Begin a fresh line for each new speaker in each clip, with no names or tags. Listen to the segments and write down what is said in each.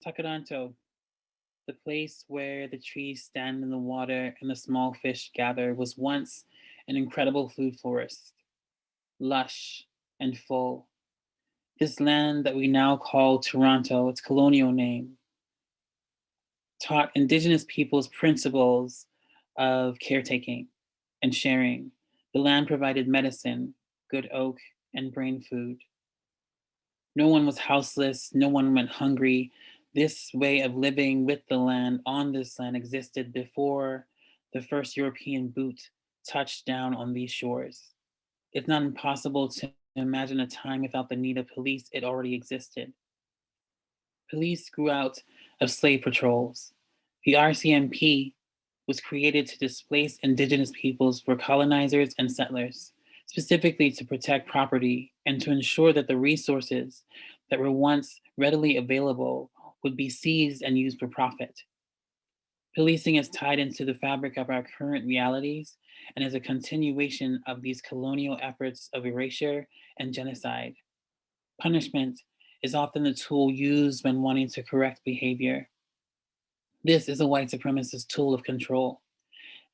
Takaranto, the place where the trees stand in the water and the small fish gather, was once an incredible food forest, lush and full. This land that we now call Toronto, its colonial name, taught indigenous peoples principles of caretaking and sharing. The land provided medicine, good oak, and brain food. No one was houseless, no one went hungry. This way of living with the land on this land existed before the first European boot touched down on these shores. It's not impossible to imagine a time without the need of police, it already existed. Police grew out of slave patrols. The RCMP was created to displace indigenous peoples for colonizers and settlers, specifically to protect property and to ensure that the resources that were once readily available would be seized and used for profit. Policing is tied into the fabric of our current realities and is a continuation of these colonial efforts of erasure and genocide. Punishment is often the tool used when wanting to correct behavior. This is a white supremacist tool of control.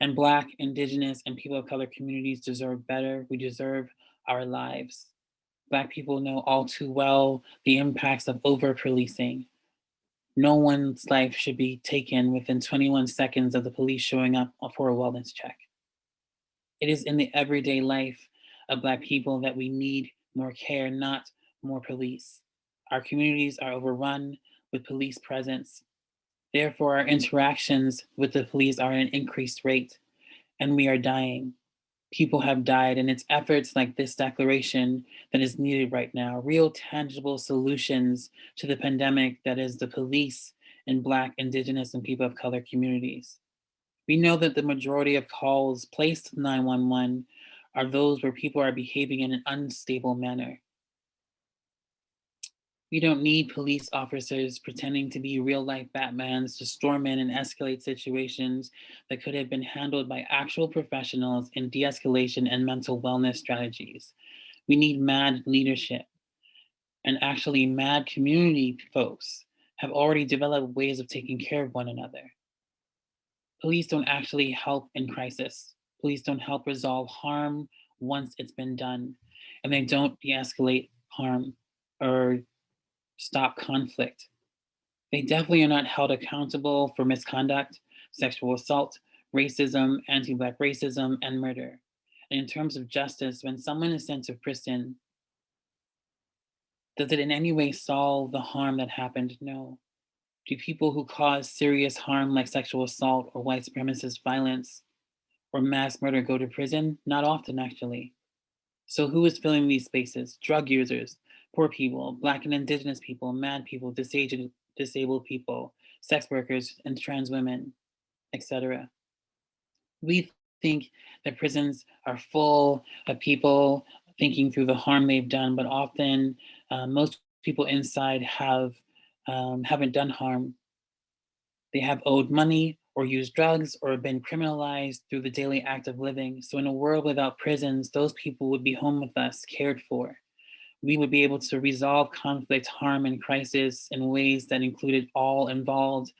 And Black, Indigenous, and people of color communities deserve better. We deserve our lives. Black people know all too well the impacts of over policing. No one's life should be taken within 21 seconds of the police showing up for a wellness check. It is in the everyday life of Black people that we need more care, not more police. Our communities are overrun with police presence. Therefore, our interactions with the police are at an increased rate, and we are dying. People have died, and it's efforts like this declaration that is needed right now. Real, tangible solutions to the pandemic that is the police in Black, Indigenous, and people of color communities. We know that the majority of calls placed to 911 are those where people are behaving in an unstable manner. We don't need police officers pretending to be real life Batmans to storm in and escalate situations that could have been handled by actual professionals in de escalation and mental wellness strategies. We need mad leadership, and actually, mad community folks have already developed ways of taking care of one another. Police don't actually help in crisis. Police don't help resolve harm once it's been done, and they don't de escalate harm or stop conflict. They definitely are not held accountable for misconduct, sexual assault, racism, anti Black racism, and murder. And in terms of justice, when someone is sent to prison, does it in any way solve the harm that happened? No. Do people who cause serious harm like sexual assault or white supremacist violence or mass murder go to prison? Not often, actually. So who is filling these spaces? Drug users, poor people, Black and Indigenous people, mad people, disabled people, sex workers, and trans women, etc. We think that prisons are full of people thinking through the harm they've done, but often most people inside haven't done harm. They have owed money or used drugs or been criminalized through the daily act of living. So in a world without prisons, those people would be home with us, cared for. We would be able to resolve conflict, harm, and crisis in ways that included all involved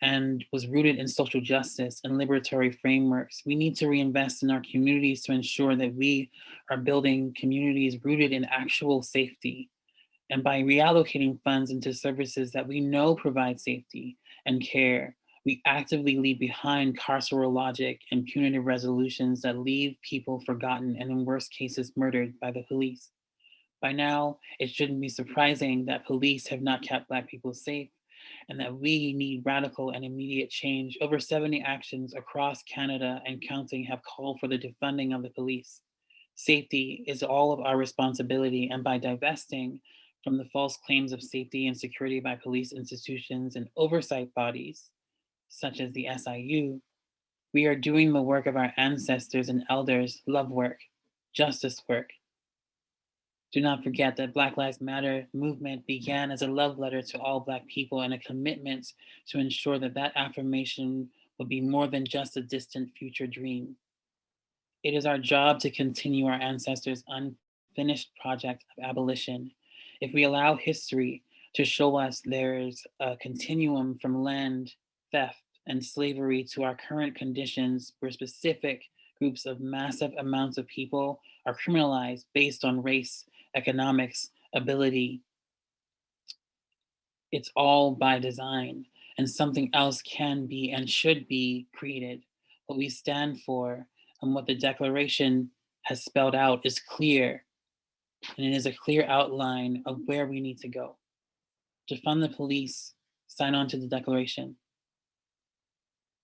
and was rooted in social justice and liberatory frameworks. We need to reinvest in our communities to ensure that we are building communities rooted in actual safety. And by reallocating funds into services that we know provide safety and care, we actively leave behind carceral logic and punitive resolutions that leave people forgotten and, in worst cases, murdered by the police. By now, it shouldn't be surprising that police have not kept Black people safe and that we need radical and immediate change. Over 70 actions across Canada and counting have called for the defunding of the police. Safety is all of our responsibility, and by divesting from the false claims of safety and security by police institutions and oversight bodies, such as the SIU, we are doing the work of our ancestors and elders, love work, justice work. Do not forget that Black Lives Matter movement began as a love letter to all Black people and a commitment to ensure that that affirmation would be more than just a distant future dream. It is our job to continue our ancestors' unfinished project of abolition. If we allow history to show us there's a continuum from land theft and slavery to our current conditions where specific groups of massive amounts of people are criminalized based on race, economics, ability. It's all by design, and something else can be and should be created. What we stand for and what the Declaration has spelled out is clear, and it is a clear outline of where we need to go. To fund the police, sign on to the Declaration.